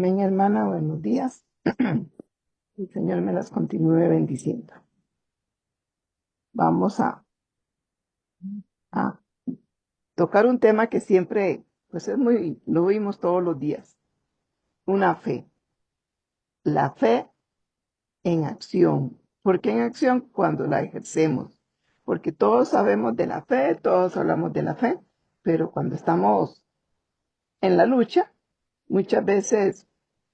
Amén, hermana, buenos días. El Señor me las continúe bendiciendo. Vamos a tocar un tema que siempre, pues lo oímos todos los días. Una fe. La fe en acción. ¿Por qué en acción? Cuando la ejercemos. Porque todos sabemos de la fe, todos hablamos de la fe, pero cuando estamos en la lucha, muchas veces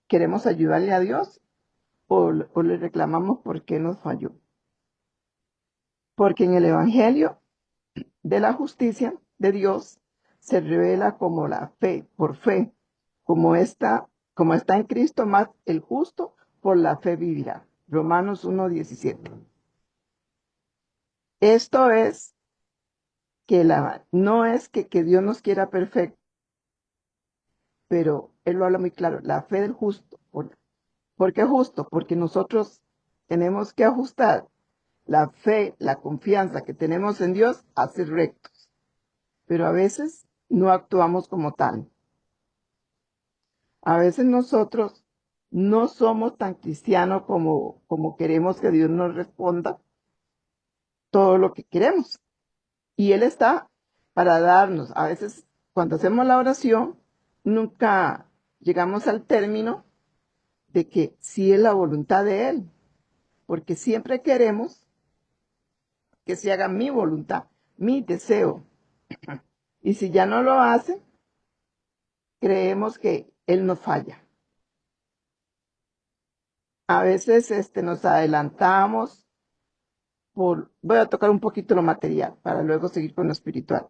queremos ayudarle a Dios o le reclamamos por qué nos falló. Porque en el Evangelio de la justicia de Dios se revela como la fe, por fe, como está en Cristo, más el justo por la fe vivirá. Romanos 1:17. Esto es no es que Dios nos quiera perfecto, pero Él lo habla muy claro, la fe del justo. ¿Por qué justo? Porque nosotros tenemos que ajustar la fe, la confianza que tenemos en Dios a ser rectos, pero a veces no actuamos como tal. A veces nosotros no somos tan cristianos como queremos que Dios nos responda todo lo que queremos. Y Él está para darnos. A veces cuando hacemos la oración, nunca llegamos al término de que sí es la voluntad de Él, porque siempre queremos que se haga mi voluntad, mi deseo. Y si ya no lo hace, creemos que Él nos falla. A veces nos adelantamos voy a tocar un poquito lo material para luego seguir con lo espiritual.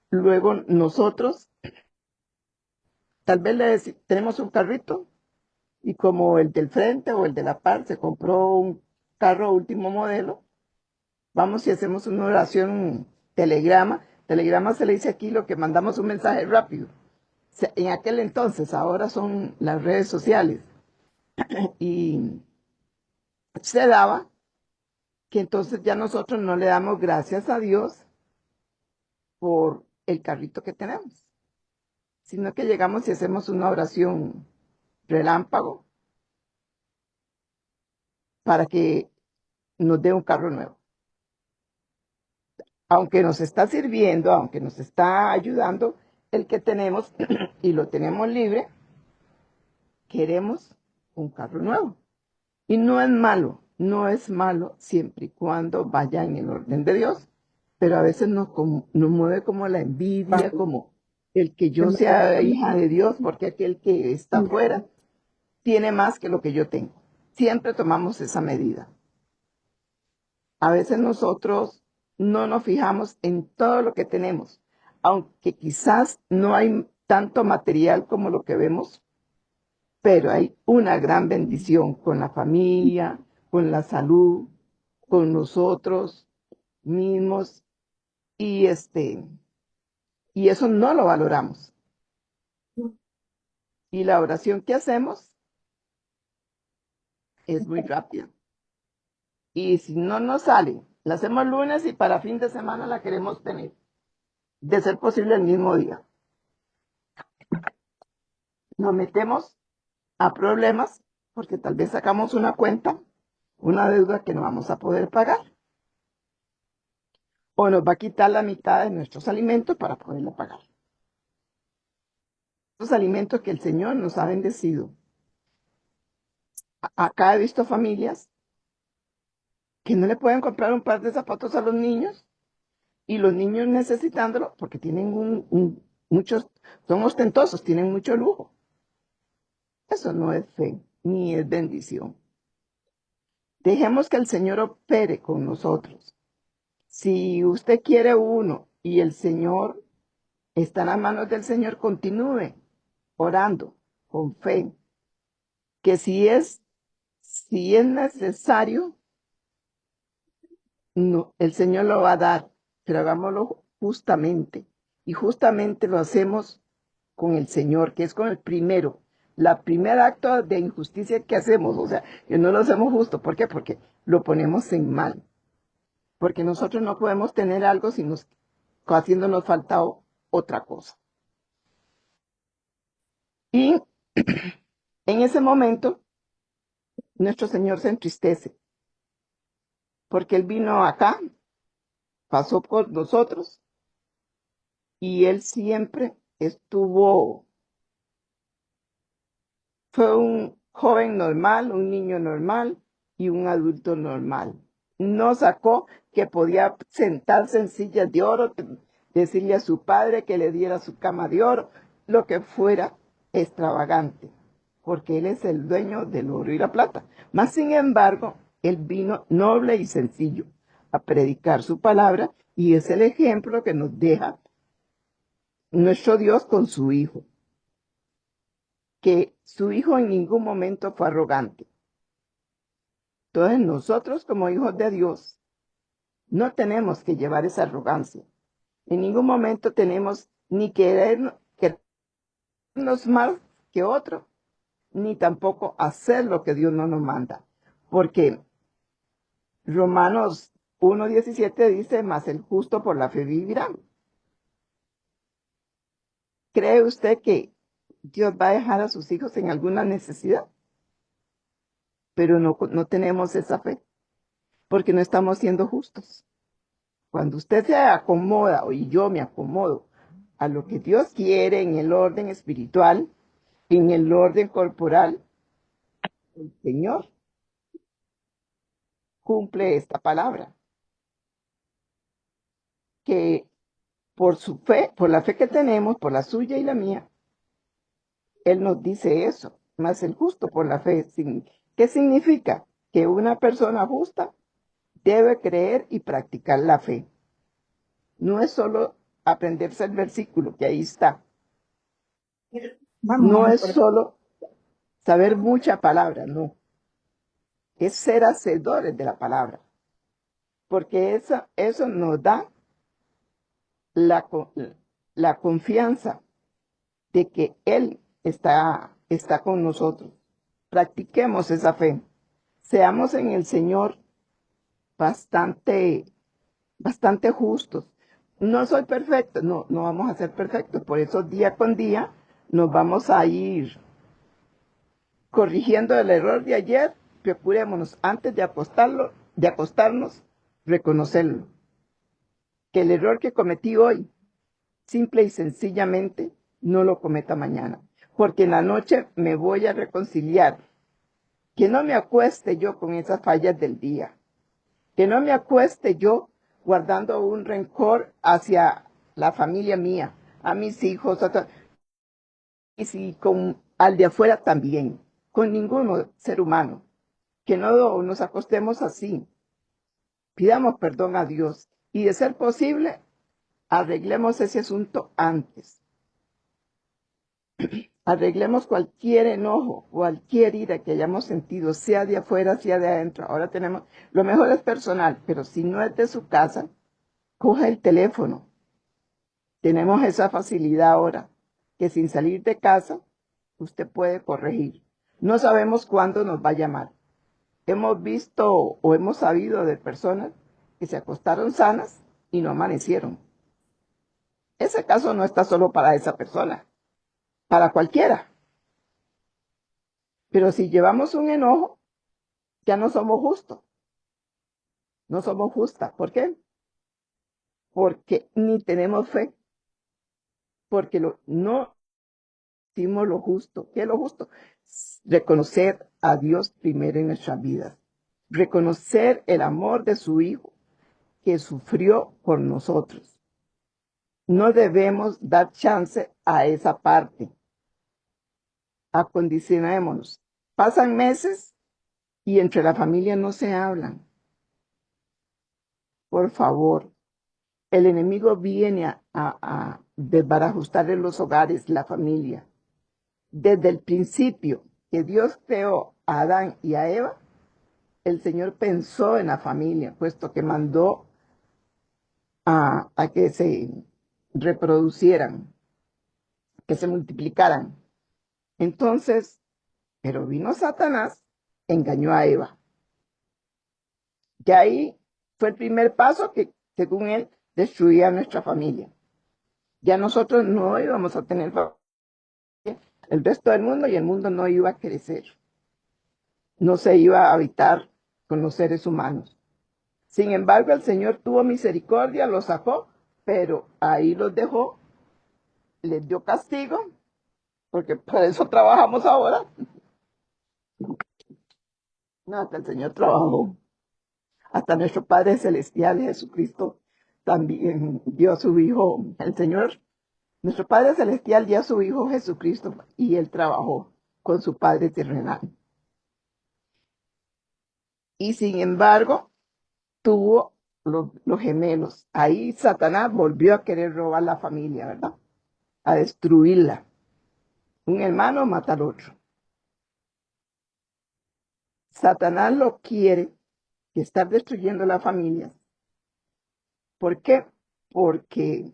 Luego nosotros, tal vez tenemos un carrito y como el del frente o el de la par se compró un carro último modelo, vamos y hacemos una oración, un telegrama. Telegrama se le dice aquí lo que mandamos un mensaje rápido. En aquel entonces, ahora son las redes sociales. Y se daba que entonces ya nosotros no le damos gracias a Dios por el carrito que tenemos, sino que llegamos y hacemos una oración relámpago para que nos dé un carro nuevo. Aunque nos está sirviendo, aunque nos está ayudando el que tenemos y lo tenemos libre, queremos un carro nuevo. Y no es malo, no es malo siempre y cuando vaya en el orden de Dios, pero a veces nos mueve como la envidia, como el que yo sea hija de Dios, porque aquel que está afuera tiene más que lo que yo tengo. Siempre tomamos esa medida. A veces nosotros no nos fijamos en todo lo que tenemos, aunque quizás no hay tanto material como lo que vemos, pero hay una gran bendición con la familia, con la salud, con nosotros mismos y y eso no lo valoramos. Y la oración que hacemos es muy rápida. Y si no nos sale, la hacemos lunes y para fin de semana la queremos tener, de ser posible el mismo día. Nos metemos a problemas porque tal vez sacamos una cuenta, una deuda que no vamos a poder pagar. O nos va a quitar la mitad de nuestros alimentos para poderla pagar. Los alimentos que el Señor nos ha bendecido. Acá he visto familias que no le pueden comprar un par de zapatos a los niños y los niños necesitándolo porque tienen muchos, son ostentosos, tienen mucho lujo. Eso no es fe, ni es bendición. Dejemos que el Señor opere con nosotros. Si usted quiere uno y el Señor está en las manos del Señor, continúe orando con fe, que si es necesario, no, el Señor lo va a dar, pero hagámoslo justamente. Y justamente lo hacemos con el Señor, que es con el primero. La primer acto de injusticia que hacemos, o sea, que no lo hacemos justo. ¿Por qué? Porque lo ponemos en mal. Porque nosotros no podemos tener algo si haciéndonos falta otra cosa. Y En ese momento, nuestro Señor se entristece, porque Él vino acá, pasó por nosotros, y Él siempre fue un joven normal, un niño normal y un adulto normal. No sacó que podía sentarse en sillas de oro, decirle a su padre que le diera su cama de oro, lo que fuera extravagante, porque Él es el dueño del oro y la plata. Mas, sin embargo, Él vino noble y sencillo a predicar su palabra, y es el ejemplo que nos deja nuestro Dios con su Hijo, que su Hijo en ningún momento fue arrogante. Entonces nosotros, como hijos de Dios, no tenemos que llevar esa arrogancia. En ningún momento tenemos ni querernos más que otro, ni tampoco hacer lo que Dios no nos manda. Porque Romanos 1:17 dice: mas el justo por la fe vivirá. ¿Cree usted que Dios va a dejar a sus hijos en alguna necesidad? Pero no tenemos esa fe, porque no estamos siendo justos. Cuando usted se acomoda, y yo me acomodo a lo que Dios quiere en el orden espiritual, en el orden corporal, el Señor cumple esta palabra, que por su fe, por la fe que tenemos, por la suya y la mía, Él nos dice eso, más el justo por la fe. ¿Qué significa? Que una persona justa debe creer y practicar la fe. No es solo aprenderse el versículo, que ahí está. No es solo saber mucha palabra, no. Es ser hacedores de la palabra, porque eso nos da la confianza de que Él está con nosotros. Practiquemos esa fe. Seamos en el Señor bastante, bastante justos. No soy perfecto, no vamos a ser perfectos. Por eso día con día nos vamos a ir corrigiendo el error de ayer. Procurémonos antes de acostarnos, reconocerlo. Que el error que cometí hoy, simple y sencillamente, no lo cometa mañana. Porque en la noche me voy a reconciliar. Que no me acueste yo con esas fallas del día. Que no me acueste yo guardando un rencor hacia la familia mía, a mis hijos, y si con al de afuera también, con ningún ser humano. Que no nos acostemos así. Pidamos perdón a Dios y, de ser posible, arreglemos ese asunto antes. Arreglemos cualquier enojo, cualquier ira que hayamos sentido, sea de afuera, sea de adentro. Ahora lo mejor es personal, pero si no es de su casa, coja el teléfono. Tenemos esa facilidad ahora, que sin salir de casa, usted puede corregir. No sabemos cuándo nos va a llamar. Hemos visto o hemos sabido de personas que se acostaron sanas y no amanecieron. Ese caso no está solo para esa persona, para cualquiera. Pero si llevamos un enojo, ya no somos justos. No somos justas. ¿Por qué? Porque ni tenemos fe. Porque no hicimos lo justo. ¿Qué es lo justo? Reconocer a Dios primero en nuestras vidas. Reconocer el amor de su Hijo que sufrió por nosotros. No debemos dar chance a esa parte. Acondicionémonos. Pasan meses y entre la familia no se hablan. Por favor, el enemigo viene a desbarajustar en los hogares, la familia. Desde el principio que Dios creó a Adán y a Eva, el Señor pensó en la familia, puesto que mandó a que se reproducieran, que se multiplicaran. Entonces, pero vino Satanás, engañó a Eva. Que ahí fue el primer paso que, según él, destruía a nuestra familia. Ya nosotros no íbamos a tener familia el resto del mundo y el mundo no iba a crecer, no se iba a habitar con los seres humanos. Sin embargo, el Señor tuvo misericordia, los sacó, pero ahí los dejó, les dio castigo, porque por eso trabajamos ahora. No, hasta el Señor trabajó. Hasta nuestro Padre Celestial, Jesucristo, también dio a su Hijo. El Señor, nuestro Padre Celestial dio a su Hijo Jesucristo y Él trabajó con su Padre terrenal. Y sin embargo, tuvo los gemelos. Ahí Satanás volvió a querer robar la familia, ¿verdad? A destruirla. Un hermano mata al otro. Satanás lo quiere, que está destruyendo la familia. ¿Por qué? Porque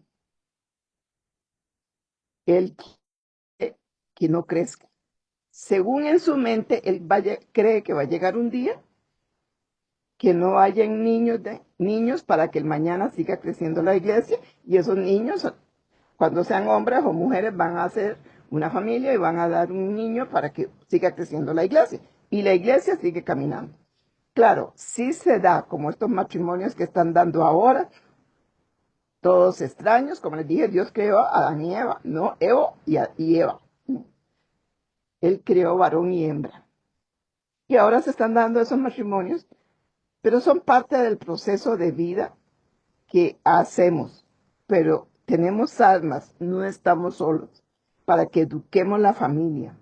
él quiere que no crezca. Según en su mente, él cree que va a llegar un día que no hayan niños para que el mañana siga creciendo la iglesia y esos niños, cuando sean hombres o mujeres, van a hacer una familia y van a dar un niño para que siga creciendo la iglesia. Y la iglesia sigue caminando. Claro, sí se da como estos matrimonios que están dando ahora, todos extraños, como les dije, Dios creó a Adán y Eva, no Evo y Eva. Él creó varón y hembra. Y ahora se están dando esos matrimonios, pero son parte del proceso de vida que hacemos. Pero tenemos almas, no estamos solos, para que eduquemos la familia.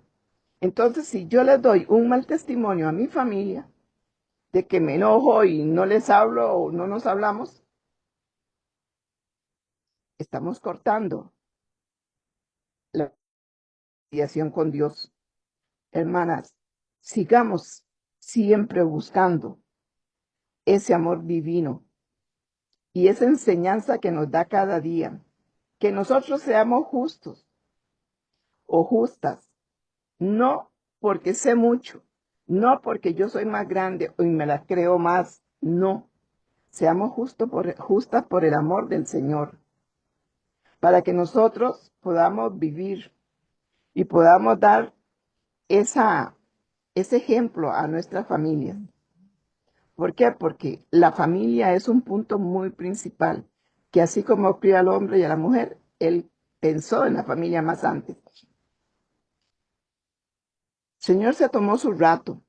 Entonces, si yo les doy un mal testimonio a mi familia, de que me enojo y no les hablo o no nos hablamos, estamos cortando la relación con Dios. Hermanas, sigamos siempre buscando ese amor divino y esa enseñanza que nos da cada día. Que nosotros seamos justos o justas, no porque sé mucho, no porque yo soy más grande y me la creo más, no. Seamos justas por el amor del Señor, para que nosotros podamos vivir y podamos dar ese ejemplo a nuestras familias. ¿Por qué? Porque la familia es un punto muy principal, que así como crió al hombre y a la mujer, él pensó en la familia más antes. El Señor se tomó su rato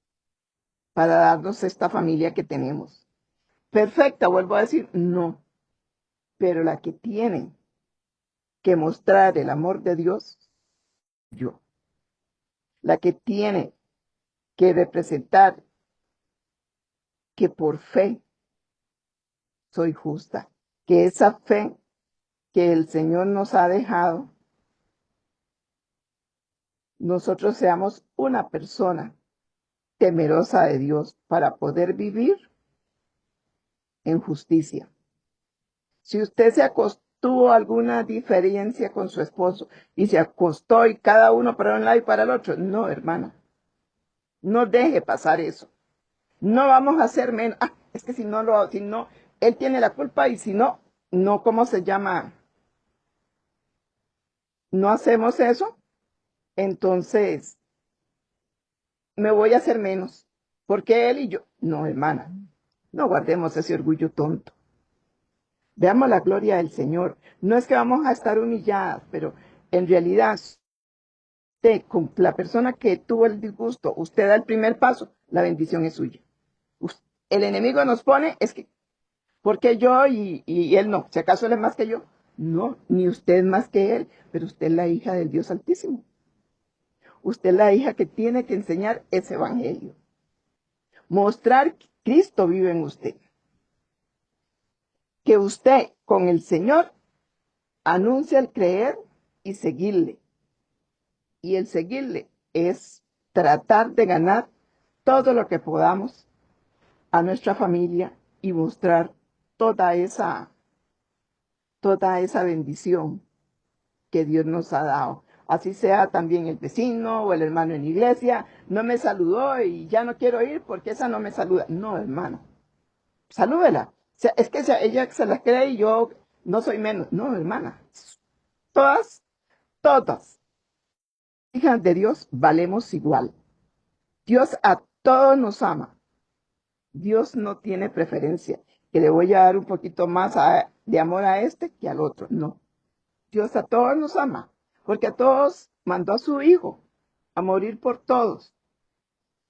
para darnos esta familia que tenemos. Perfecta, vuelvo a decir, no, pero la que tiene que mostrar el amor de Dios, yo. La que tiene que representar que por fe soy justa, que esa fe que el Señor nos ha dejado, nosotros seamos una persona temerosa de Dios para poder vivir en justicia. Si usted tuvo alguna diferencia con su esposo y se acostó y cada uno para un lado y para el otro, no, hermana, no deje pasar eso. No vamos a hacer menos. Ah, es que si no, él tiene la culpa y si no, no, ¿cómo se llama? No hacemos eso, entonces me voy a hacer menos. Porque él y yo, no, hermana, no guardemos ese orgullo tonto. Veamos la gloria del Señor. No es que vamos a estar humilladas, pero en realidad, usted, con la persona que tuvo el disgusto, usted da el primer paso, la bendición es suya. El enemigo nos pone, es que, ¿por qué yo y él no? ¿Si acaso él es más que yo? No, ni usted es más que él, pero usted es la hija del Dios Altísimo. Usted es la hija que tiene que enseñar ese evangelio. Mostrar que Cristo vive en usted. Que usted con el Señor anuncia el creer y seguirle. Y el seguirle es tratar de ganar todo lo que podamos a nuestra familia y mostrar toda esa bendición que Dios nos ha dado. Así sea también el vecino o el hermano en la iglesia, no me saludó y ya no quiero ir porque esa no me saluda. No, hermano, salúdela. O sea, es que ella se la cree y yo no soy menos. No, hermana, todas, todas hijas de Dios valemos igual. Dios a todos nos ama. Dios no tiene preferencia, que le voy a dar un poquito más de amor a este que al otro. No. Dios a todos nos ama, porque a todos mandó a su Hijo a morir por todos.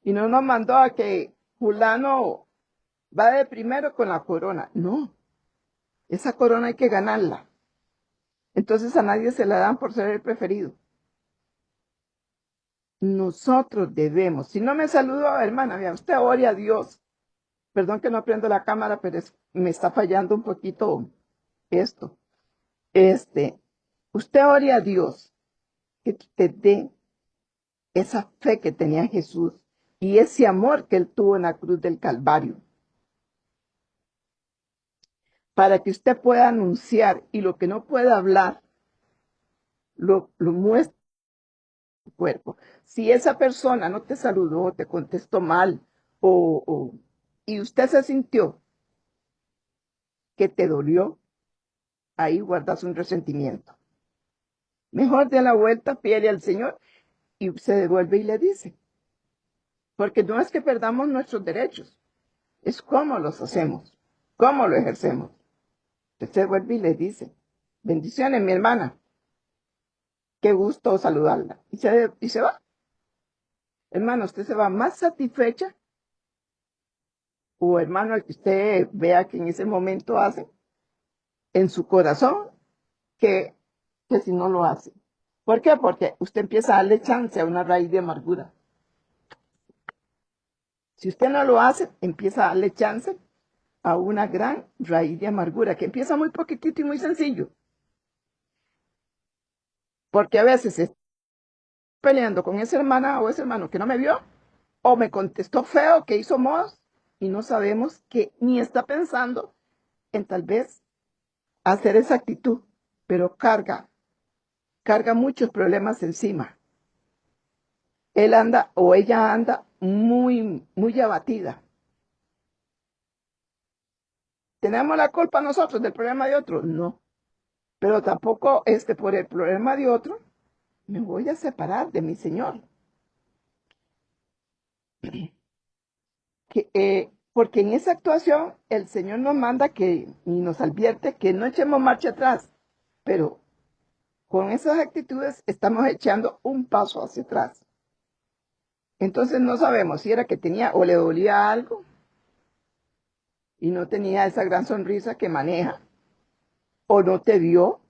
Y no nos mandó a que fulano va de primero con la corona. No, esa corona hay que ganarla. Entonces a nadie se la dan por ser el preferido. Nosotros debemos. Si no me saludó, hermana, vea, usted ore a Dios. Perdón que no prendo la cámara, pero me está fallando un poquito esto. Usted ore a Dios que te dé esa fe que tenía Jesús y ese amor que él tuvo en la cruz del Calvario, para que usted pueda anunciar y lo que no pueda hablar, lo muestre en su cuerpo. Si esa persona no te saludó, te contestó mal, y usted se sintió que te dolió, ahí guardas un resentimiento. Mejor de la vuelta, pídele al Señor y se devuelve y le dice. Porque no es que perdamos nuestros derechos, es cómo los hacemos, cómo lo ejercemos. Usted vuelve y le dice, bendiciones, mi hermana, qué gusto saludarla. Y se va. Hermano, usted se va más satisfecha, o hermano, el que usted vea que en ese momento hace, en su corazón, que si no lo hace. ¿Por qué? Porque usted empieza a darle chance a una raíz de amargura. Si usted no lo hace, empieza a darle chance a una gran raíz de amargura, que empieza muy poquitito y muy sencillo. Porque a veces estoy peleando con esa hermana o ese hermano que no me vio, o me contestó feo, que hizo modos, y no sabemos que ni está pensando en tal vez hacer esa actitud, pero carga muchos problemas encima. Él anda o ella anda muy, muy abatida. ¿Tenemos la culpa nosotros del problema de otro? No. Pero tampoco por el problema de otro me voy a separar de mi Señor. Porque en esa actuación el Señor nos manda y nos advierte que no echemos marcha atrás, pero con esas actitudes estamos echando un paso hacia atrás. Entonces no sabemos si era que tenía o le dolía algo y no tenía esa gran sonrisa que maneja, o no te vio,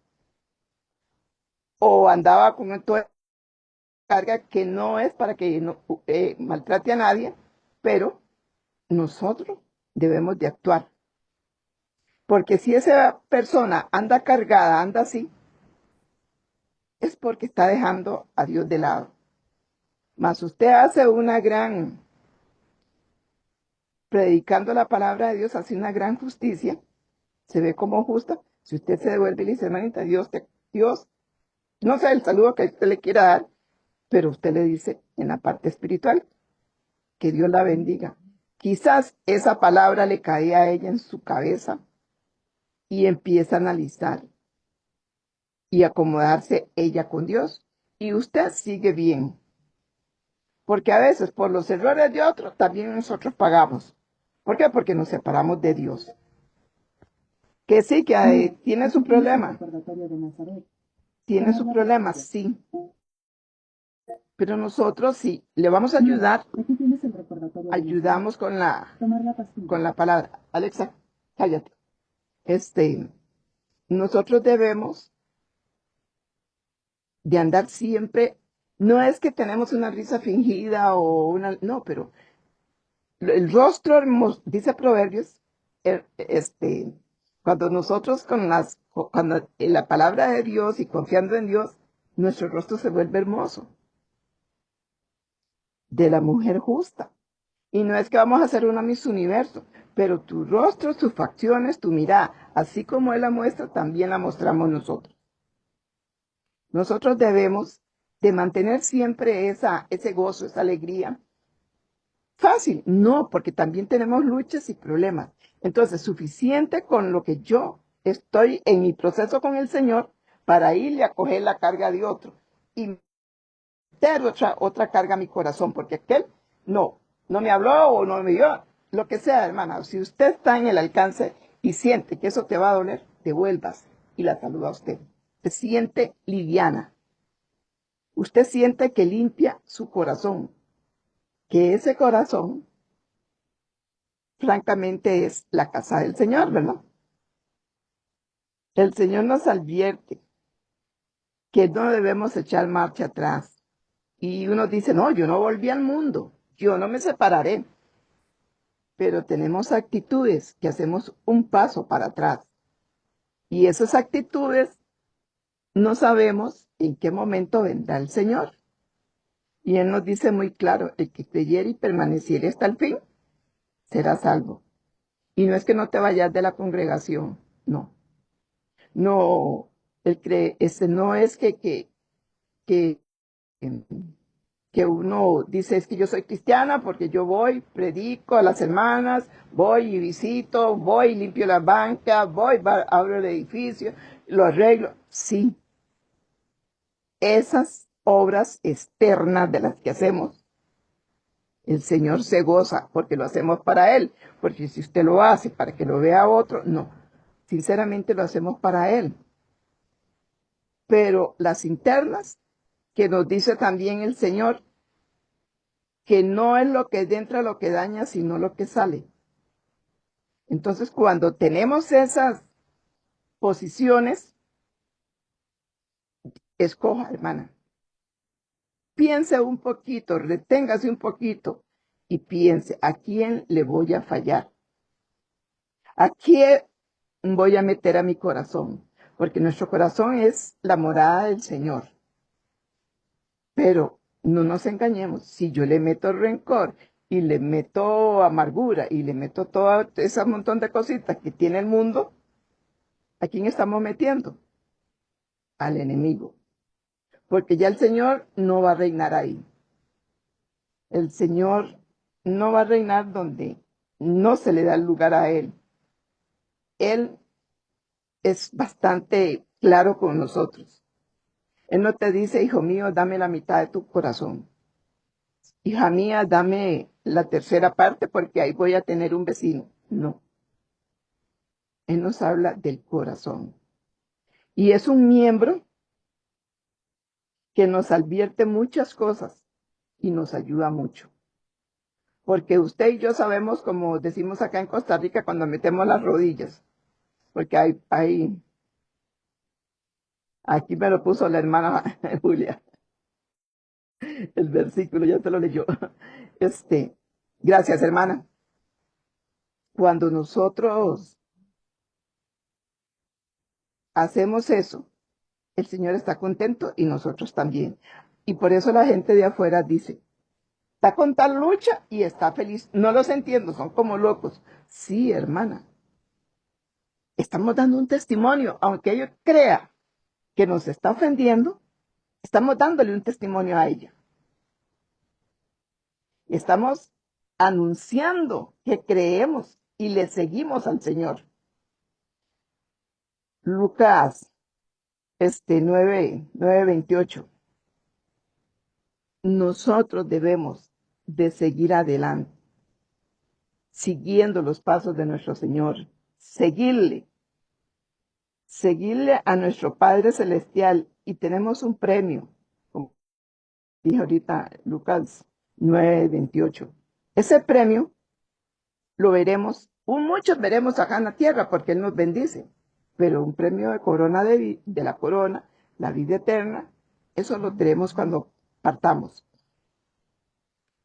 o andaba con toda carga que no es para que no, maltrate a nadie, pero nosotros debemos de actuar. Porque si esa persona anda cargada, anda así, es porque está dejando a Dios de lado. Mas usted hace una gran, predicando la palabra de Dios, hace una gran justicia, se ve como justa. Si usted se devuelve y le dice, hermanita, Dios, no sé el saludo que usted le quiera dar, pero usted le dice en la parte espiritual, que Dios la bendiga. Quizás esa palabra le cae a ella en su cabeza y empieza a analizar y acomodarse ella con Dios. Y usted sigue bien. Porque a veces por los errores de otros también nosotros pagamos. ¿Por qué? Porque nos separamos de Dios. Que sí, que tiene su problema. Tiene su problema, sí. Pero nosotros sí, le vamos a ayudar. Ayudamos con la palabra. Alexa, cállate. Nosotros debemos de andar siempre. No es que tenemos una risa fingida o una, no, pero el rostro hermoso, dice Proverbios, cuando nosotros cuando en la palabra de Dios y confiando en Dios, nuestro rostro se vuelve hermoso. De la mujer justa. Y no es que vamos a hacer una Miss Universo, pero tu rostro, tus facciones, tu mirada, así como Él la muestra, también la mostramos nosotros. Nosotros debemos de mantener siempre ese gozo, esa alegría. Fácil, no, porque también tenemos luchas y problemas. Entonces, suficiente con lo que yo estoy en mi proceso con el Señor para irle a coger la carga de otro y meter otra carga a mi corazón, porque aquel no me habló o no me dio, lo que sea, hermana. Si usted está en el alcance y siente que eso te va a doler, devuelvas y la saluda a usted. Se siente liviana. Usted siente que limpia su corazón, que ese corazón, francamente, es la casa del Señor, ¿verdad? El Señor nos advierte que no debemos echar marcha atrás. Y uno dice, no, yo no volví al mundo, yo no me separaré. Pero tenemos actitudes que hacemos un paso para atrás. Y esas actitudes no sabemos en qué momento vendrá el Señor. Y Él nos dice muy claro, el que creyere y permaneciere hasta el fin, será salvo. Y no es que no te vayas de la congregación, no. No, no es que, em, que uno dice, es que yo soy cristiana porque yo voy, predico a las hermanas, voy y visito, voy y limpio la banca, abro el edificio, lo arreglo. Sí, esas obras externas de las que hacemos, el Señor se goza porque lo hacemos para Él, porque si usted lo hace para que lo vea otro, no, sinceramente lo hacemos para Él. Pero las internas, que nos dice también el Señor, que no es lo que entra lo que daña, sino lo que sale. Entonces, cuando tenemos esas posiciones, escoja, hermana. Piense un poquito, reténgase un poquito y piense, ¿a quién le voy a fallar? ¿A quién voy a meter a mi corazón? Porque nuestro corazón es la morada del Señor. Pero no nos engañemos, si yo le meto rencor y le meto amargura y le meto todo ese montón de cositas que tiene el mundo, ¿a quién estamos metiendo? Al enemigo. Porque ya el Señor no va a reinar ahí. El Señor no va a reinar donde no se le da el lugar a Él. Él es bastante claro con nosotros. Él no te dice, hijo mío, dame la mitad de tu corazón. Hija mía, dame la tercera parte porque ahí voy a tener un vecino. No. Él nos habla del corazón. Y es un miembro que nos advierte muchas cosas y nos ayuda mucho. Porque usted y yo sabemos, como decimos acá en Costa Rica, cuando metemos las rodillas. Porque aquí me lo puso la hermana Julia, el versículo, ya se lo leyó. Gracias, hermana. Cuando nosotros hacemos eso, el Señor está contento y nosotros también. Y por eso la gente de afuera dice, está con tal lucha y está feliz. No los entiendo, son como locos. Sí, hermana. Estamos dando un testimonio, aunque ella crea que nos está ofendiendo, estamos dándole un testimonio a ella. Estamos anunciando que creemos y le seguimos al Señor. Lucas 9:28. Nosotros debemos de seguir adelante, siguiendo los pasos de nuestro Señor, seguirle a nuestro Padre Celestial y tenemos un premio, como dije ahorita Lucas 9:28. Ese premio lo veremos, muchos veremos acá en la tierra porque Él nos bendice, pero un premio de corona de la corona, la vida eterna, eso lo tenemos cuando partamos.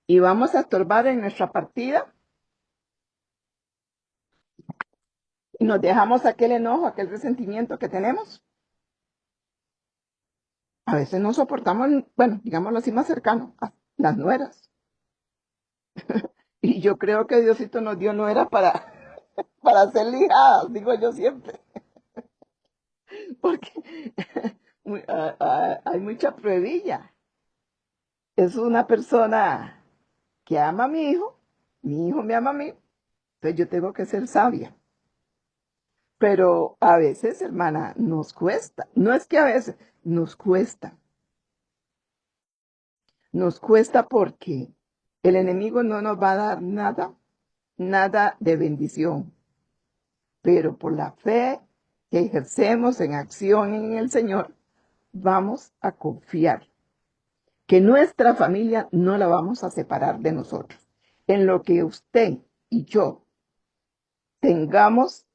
Y vamos a estorbar en nuestra partida y nos dejamos aquel enojo, aquel resentimiento que tenemos. A veces no soportamos, bueno, digámoslo así más cercano, a las nueras. Y yo creo que Diosito nos dio nuera para ser lijadas, digo yo siempre. Porque hay mucha pruebilla. Es una persona que ama a mi hijo me ama a mí, entonces yo tengo que ser sabia. Pero a veces, hermana, nos cuesta. No es que a veces, nos cuesta. Nos cuesta porque el enemigo no nos va a dar nada, nada de bendición. Pero por la fe que ejercemos en acción en el Señor, vamos a confiar que nuestra familia no la vamos a separar de nosotros. En lo que usted y yo tengamos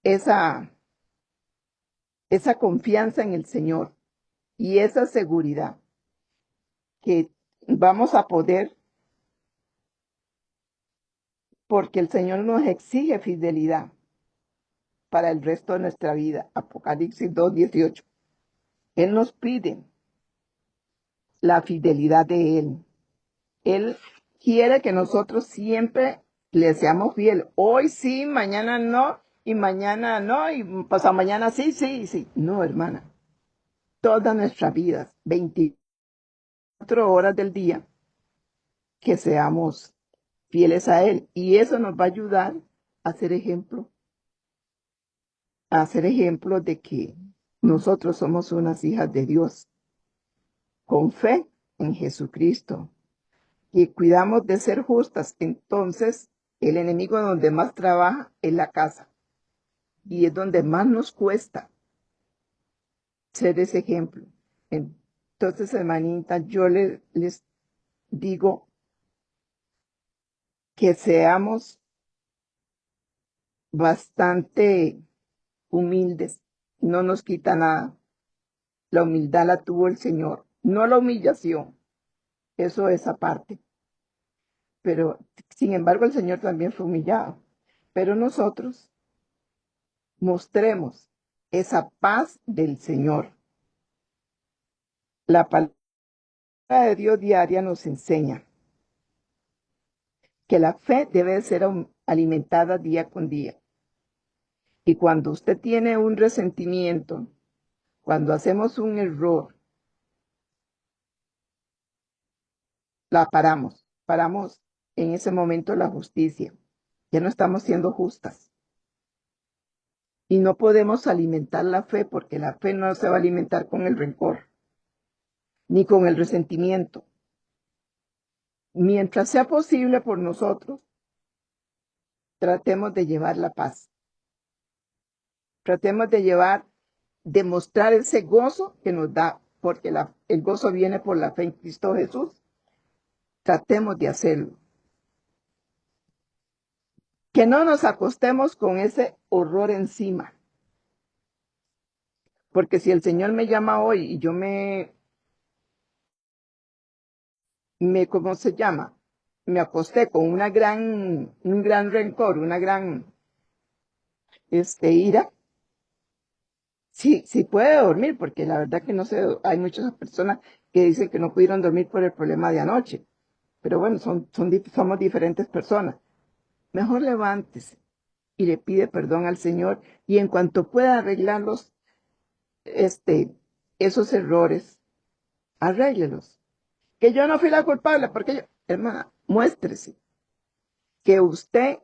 esa confianza en el Señor y esa seguridad que vamos a poder, porque el Señor nos exige fidelidad para el resto de nuestra vida. Apocalipsis 2:18. Él nos pide la fidelidad de Él. Él quiere que nosotros siempre le seamos fiel. Hoy sí, mañana no, y mañana no, y pasado mañana sí, sí, sí. No, hermana. Todas nuestras vidas, 24 horas del día, que seamos fieles a Él. Y eso nos va a ayudar a ser ejemplo de que nosotros somos unas hijas de Dios, con fe en Jesucristo, y cuidamos de ser justas. Entonces, el enemigo donde más trabaja es la casa, y es donde más nos cuesta ser ese ejemplo. Entonces, hermanita, yo les digo que seamos bastante humildes, no nos quita nada. La humildad la tuvo el Señor, no la humillación, eso es aparte. Pero, sin embargo, el Señor también fue humillado. Pero nosotros mostremos esa paz del Señor. La palabra de Dios diaria nos enseña que la fe debe ser alimentada día con día. Y cuando usted tiene un resentimiento, cuando hacemos un error, la paramos en ese momento la justicia. Ya no estamos siendo justas. Y no podemos alimentar la fe porque la fe no se va a alimentar con el rencor ni con el resentimiento. Mientras sea posible por nosotros, tratemos de llevar la paz. Tratemos de mostrar ese gozo que nos da, porque el gozo viene por la fe en Cristo Jesús. Tratemos de hacerlo. Que no nos acostemos con ese horror encima. Porque si el Señor me llama hoy y yo ¿cómo se llama? Me acosté con un gran rencor, una gran ira. Sí, sí puede dormir, porque la verdad que no sé, hay muchas personas que dicen que no pudieron dormir por el problema de anoche. Pero bueno, somos diferentes personas. Mejor levántese y le pide perdón al Señor y en cuanto pueda arreglarlos, esos errores, arréglelos. Que yo no fui la culpable, porque hermana, muéstrese que usted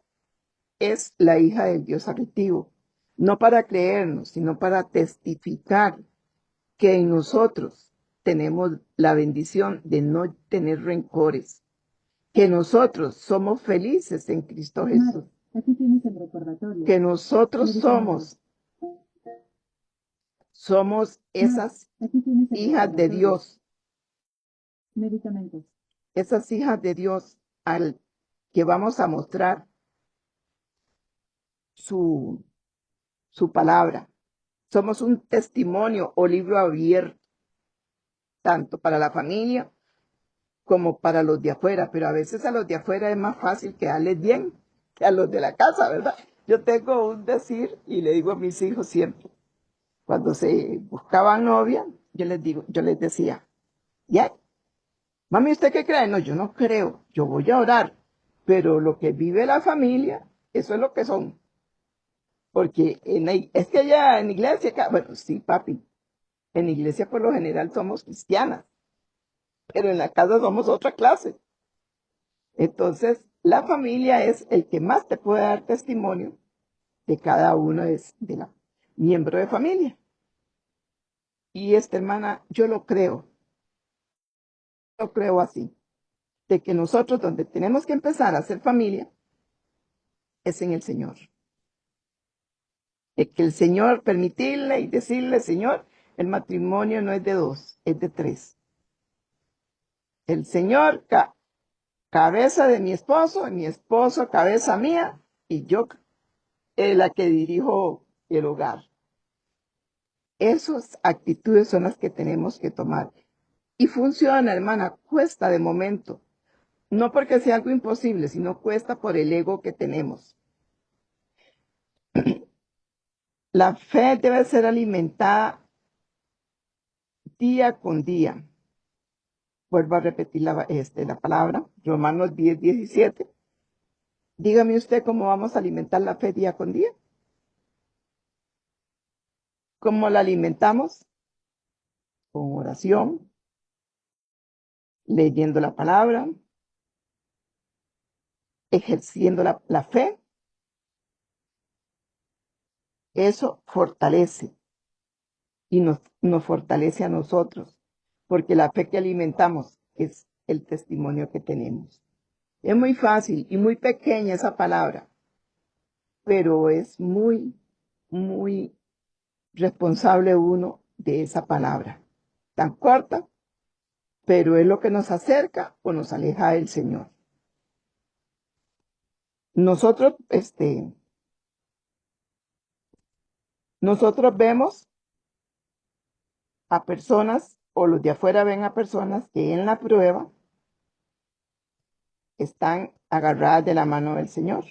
es la hija del Dios adoptivo, no para creernos, sino para testificar que en nosotros tenemos la bendición de no tener rencores, que nosotros somos felices en Cristo Jesús, Aquí tienes el recordatorio. que nosotros somos esas Aquí tienes el hijas de recordatorio. Dios, Medicamentos. esas hijas de Dios al que vamos a mostrar su, su palabra. Somos un testimonio o libro abierto, tanto para la familia como para los de afuera, pero a veces a los de afuera es más fácil quedarles bien que a los de la casa, ¿verdad? Yo tengo un decir y le digo a mis hijos siempre, cuando se buscaban novia, yo les decía, ya, mami, ¿usted qué cree? No, yo no creo, yo voy a orar, pero lo que vive la familia, eso es lo que son. Porque es que allá en iglesia, bueno, sí, papi, en iglesia por lo general somos cristianas, pero en la casa somos otra clase. Entonces, la familia es el que más te puede dar testimonio de cada uno de la miembro de familia. Y esta hermana, yo lo creo. Yo creo así, de que nosotros donde tenemos que empezar a hacer familia es en el Señor. De que el Señor permitirle y decirle, Señor, el matrimonio no es de dos, es de tres. El Señor, cabeza de mi esposo, cabeza mía, y yo la que dirijo el hogar. Esas actitudes son las que tenemos que tomar. Y funciona, hermana, cuesta de momento. No porque sea algo imposible, sino cuesta por el ego que tenemos. La fe debe ser alimentada día con día. Vuelvo a repetir la palabra, Romanos 10:17. Dígame usted cómo vamos a alimentar la fe día con día. ¿Cómo la alimentamos? Con oración, leyendo la palabra, ejerciendo la fe. Eso fortalece y nos fortalece a nosotros, porque la fe que alimentamos es el testimonio que tenemos. Es muy fácil y muy pequeña esa palabra, pero es muy, muy responsable uno de esa palabra. Tan corta, pero es lo que nos acerca o nos aleja del Señor. Nosotros, nosotros vemos a personas, o los de afuera ven a personas que en la prueba están agarradas de la mano del Señor.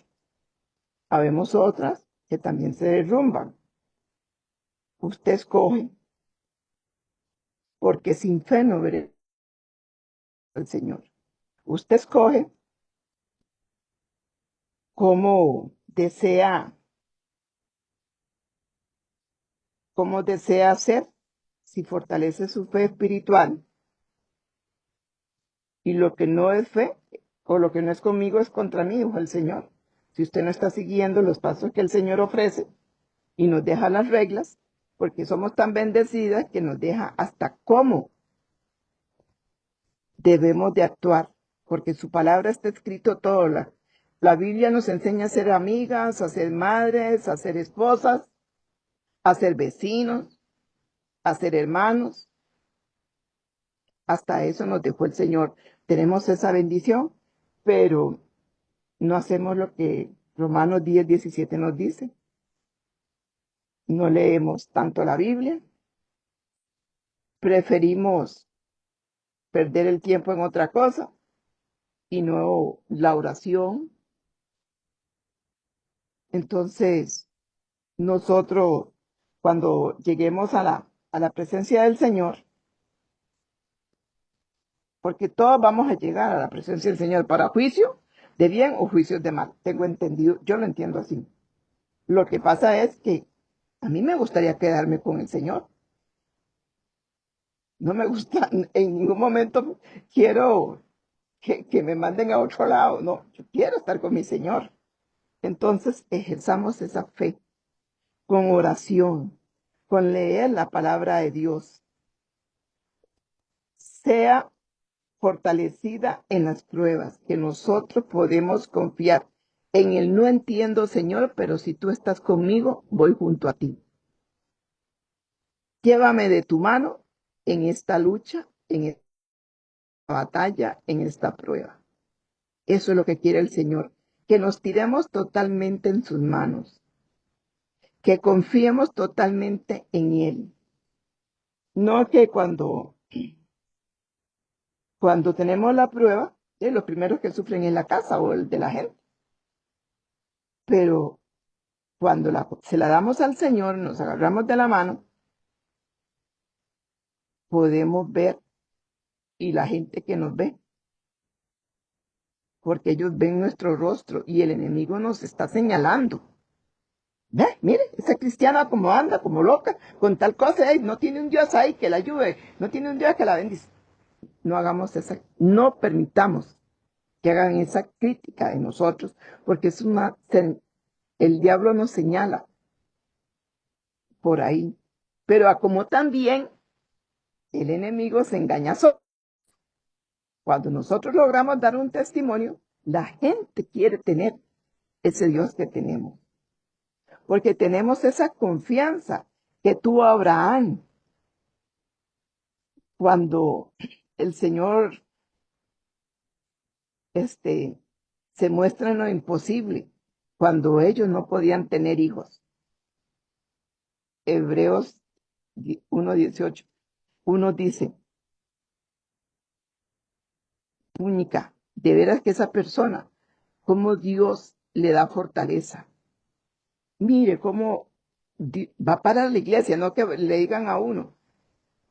Habemos otras que también se derrumban. Usted escoge, porque sin fe no veré al Señor. Usted escoge cómo desea ser, si fortalece su fe espiritual, y lo que no es fe, o lo que no es conmigo, es contra mí, dijo el Señor. Si usted no está siguiendo los pasos que el Señor ofrece y nos deja las reglas, porque somos tan bendecidas que nos deja hasta cómo debemos de actuar, porque su palabra está escrito todo. La Biblia nos enseña a ser amigas, a ser madres, a ser esposas, a ser vecinos, a ser hermanos. Hasta eso nos dejó el Señor. Tenemos esa bendición, pero no hacemos lo que Romanos 10:17 nos dice. No leemos tanto la Biblia. Preferimos perder el tiempo en otra cosa y no la oración. Entonces, nosotros, cuando lleguemos a la presencia del Señor, porque todos vamos a llegar a la presencia del Señor para juicio de bien o juicios de mal. Tengo entendido, yo lo entiendo así. Lo que pasa es que a mí me gustaría quedarme con el Señor. No me gusta, en ningún momento quiero que me manden a otro lado. No, yo quiero estar con mi Señor. Entonces, ejerzamos esa fe con oración, con leer la palabra de Dios. Sea fortalecida en las pruebas, que nosotros podemos confiar en el no entiendo, Señor, pero si tú estás conmigo, voy junto a ti. Llévame de tu mano en esta lucha, en esta batalla, en esta prueba. Eso es lo que quiere el Señor, que nos tiremos totalmente en sus manos, que confiemos totalmente en Él. No que cuando tenemos la prueba, los primeros que sufren es la casa o el de la gente. Pero cuando se la damos al Señor, nos agarramos de la mano, podemos ver, y la gente que nos ve, porque ellos ven nuestro rostro y el enemigo nos está señalando. Ve, mire, esa cristiana como anda, como loca, con tal cosa, no tiene un Dios ahí que la ayude, no tiene un Dios que la bendice. No hagamos no permitamos que hagan esa crítica de nosotros, porque el diablo nos señala por ahí. Pero como también el enemigo se engaña solo. Cuando nosotros logramos dar un testimonio, la gente quiere tener ese Dios que tenemos. Porque tenemos esa confianza que tuvo Abraham cuando el Señor se muestra en lo imposible, cuando ellos no podían tener hijos. Hebreos 1:18. Uno dice, única, de veras que esa persona, cómo Dios le da fortaleza. Mire cómo va para la iglesia, no que le digan a uno,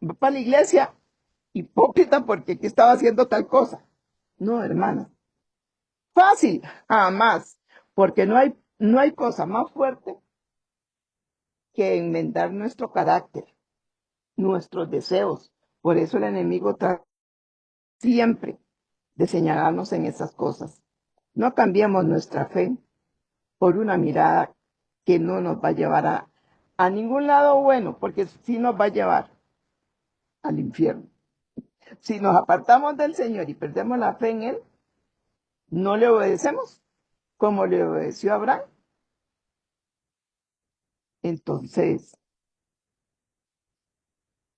va para la iglesia, hipócrita porque aquí estaba haciendo tal cosa. No, hermana. Fácil, jamás, porque no hay cosa más fuerte que enmendar nuestro carácter, nuestros deseos. Por eso el enemigo trata siempre de señalarnos en esas cosas. No cambiemos nuestra fe por una mirada que no nos va a llevar a ningún lado bueno, porque sí nos va a llevar al infierno. Si nos apartamos del Señor y perdemos la fe en Él, no le obedecemos como le obedeció a Abraham. Entonces,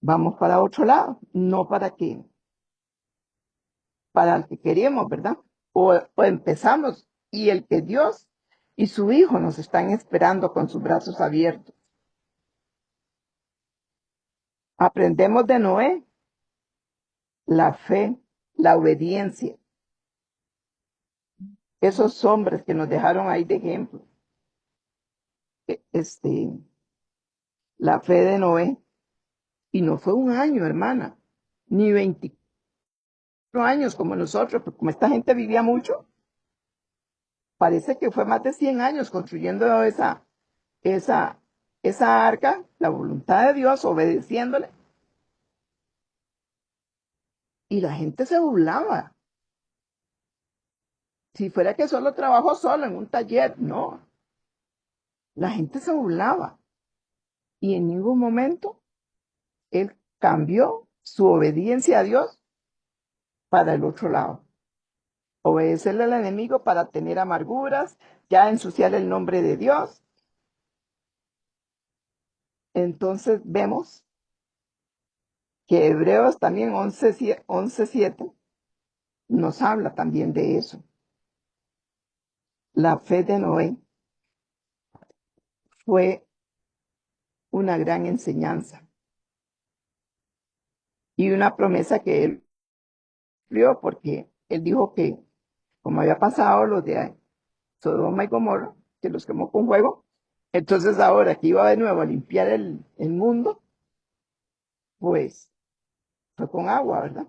vamos para otro lado, no para el que queremos, ¿verdad? O empezamos y el que Dios y su Hijo nos están esperando con sus brazos abiertos. Aprendemos de Noé la fe, la obediencia. Esos hombres que nos dejaron ahí de ejemplo. La fe de Noé. Y no fue un año, hermana, ni 24 años como nosotros, porque como esta gente vivía mucho, parece que fue más de 100 años construyendo esa, esa arca, la voluntad de Dios, obedeciéndole. Y la gente se burlaba. Si fuera que solo trabajó solo en un taller, no. La gente se burlaba. Y en ningún momento él cambió su obediencia a Dios para el otro lado. Obedecerle al enemigo para tener amarguras, ya ensuciar el nombre de Dios. Entonces vemos que Hebreos también 11:7 nos habla también de eso. La fe de Noé fue una gran enseñanza y una promesa que él cumplió porque él dijo que como había pasado los de Sodoma y Gomorra, que los quemó con fuego, entonces ahora que iba de nuevo a limpiar el mundo, pues fue con agua, ¿verdad?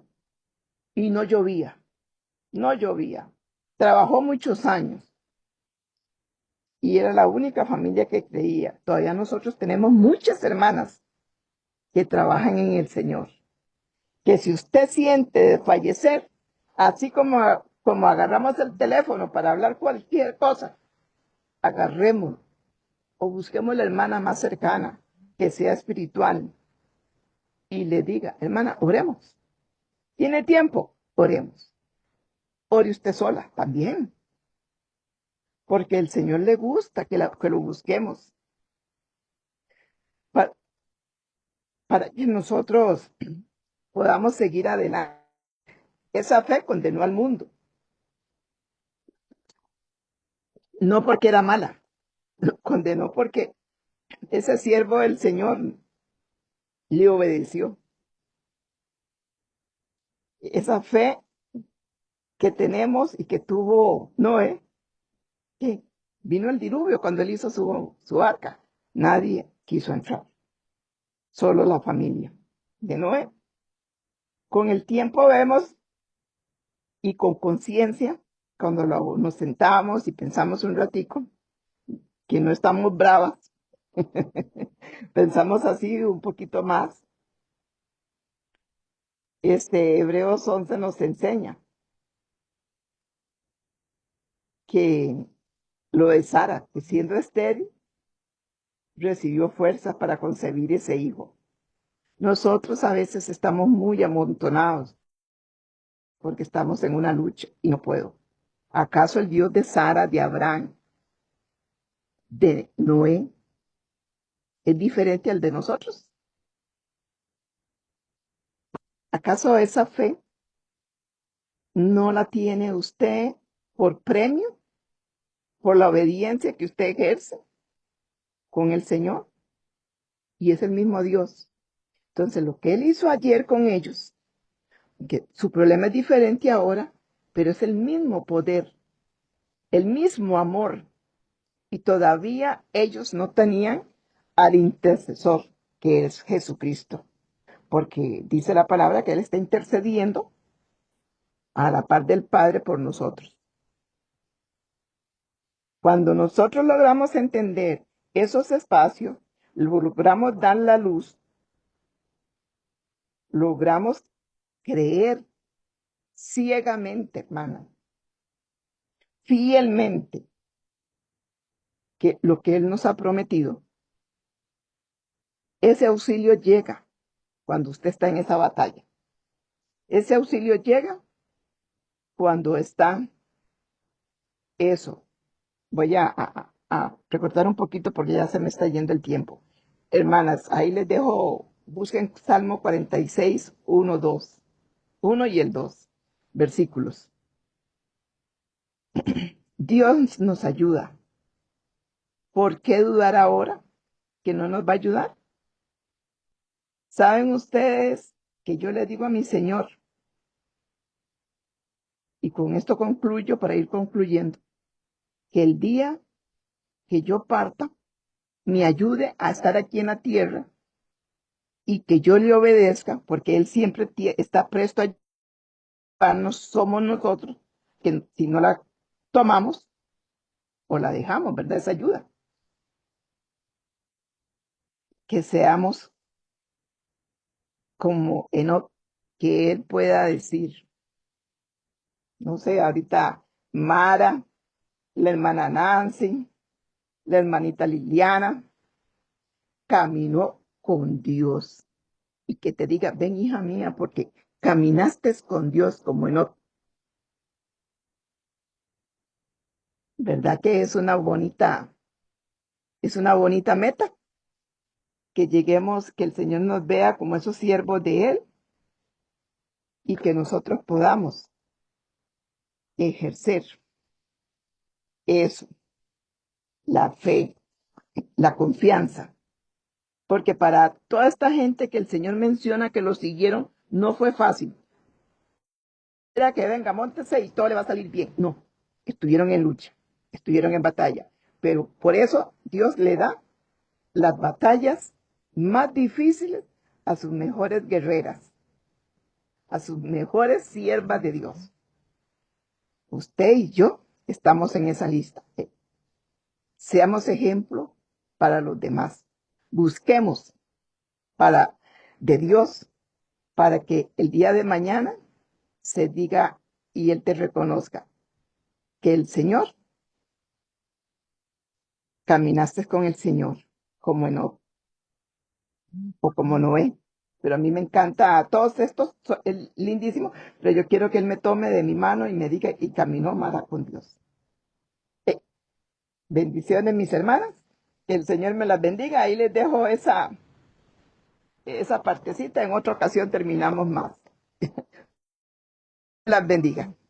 Y no llovía, no llovía. Trabajó muchos años y era la única familia que creía. Todavía nosotros tenemos muchas hermanas que trabajan en el Señor. Que si usted siente de fallecer, así como agarramos el teléfono para hablar cualquier cosa, agarremos o busquemos la hermana más cercana, que sea espiritual, y le diga, hermana, oremos. ¿Tiene tiempo? Oremos. Ore usted sola también, porque el Señor le gusta que lo busquemos para, para que nosotros podamos seguir adelante. Esa fe condenó al mundo, no porque era mala, lo condenó porque ese siervo del Señor le obedeció. Esa fe que tenemos y que tuvo Noé, que vino el diluvio cuando él hizo su arca. Nadie quiso entrar, solo la familia de Noé. Con el tiempo vemos y con conciencia, cuando nos sentamos y pensamos un ratico, que no estamos bravas, pensamos así un poquito más. Hebreos 11 nos enseña que lo de Sara, que siendo estéril, recibió fuerza para concebir ese hijo. Nosotros a veces estamos muy amontonados porque estamos en una lucha y no puedo. ¿Acaso el Dios de Sara, de Abraham, de Noé, es diferente al de nosotros? ¿Acaso esa fe no la tiene usted por premio, por la obediencia que usted ejerce con el Señor? Y es el mismo Dios. Entonces, lo que Él hizo ayer con ellos, que su problema es diferente ahora, pero es el mismo poder, el mismo amor. Y todavía ellos no tenían al intercesor, que es Jesucristo. Porque dice la palabra que Él está intercediendo a la par del Padre por nosotros. Cuando nosotros logramos entender esos espacios, logramos dar la luz, logramos creer ciegamente, hermana, fielmente, que lo que Él nos ha prometido, ese auxilio llega cuando usted está en esa batalla. Ese auxilio llega cuando está eso. Voy a recortar un poquito porque ya se me está yendo el tiempo. Hermanas, ahí les dejo, busquen Salmo 46, 1, 2. 1 y el 2 versículos. Dios nos ayuda. ¿Por qué dudar ahora que no nos va a ayudar? ¿Saben ustedes que yo le digo a mi Señor? Y con esto concluyo para ir concluyendo, que el día que yo parta, me ayude a estar aquí en la tierra y que yo le obedezca, porque Él siempre está presto a ayudarnos, somos nosotros, que si no la tomamos o la dejamos, ¿verdad? Esa ayuda. Que seamos como Enoc, que Él pueda decir, no sé, ahorita Mara, la hermana Nancy, la hermanita Liliana, caminó con Dios. Y que te diga, ven hija mía, porque caminaste con Dios como Enoc. ¿Verdad que es una bonita meta? Que lleguemos, que el Señor nos vea como esos siervos de Él y que nosotros podamos ejercer eso, la fe, la confianza. Porque para toda esta gente que el Señor menciona que lo siguieron, no fue fácil. Era que venga, móntese y todo le va a salir bien. No, estuvieron en lucha, estuvieron en batalla. Pero por eso Dios le da las batallas más difíciles a sus mejores guerreras, a sus mejores siervas de Dios. Usted y yo estamos en esa lista. Seamos ejemplo para los demás. Busquemos de Dios para que el día de mañana se diga y Él te reconozca que el Señor, caminaste con el Señor como Enoc o como Noé. Pero a mí me encanta, todos estos, es lindísimo, pero yo quiero que Él me tome de mi mano y me diga, y caminó Mara con Dios. Bendiciones, mis hermanas, que el Señor me las bendiga. Ahí les dejo esa partecita, en otra ocasión terminamos más. Las bendiga.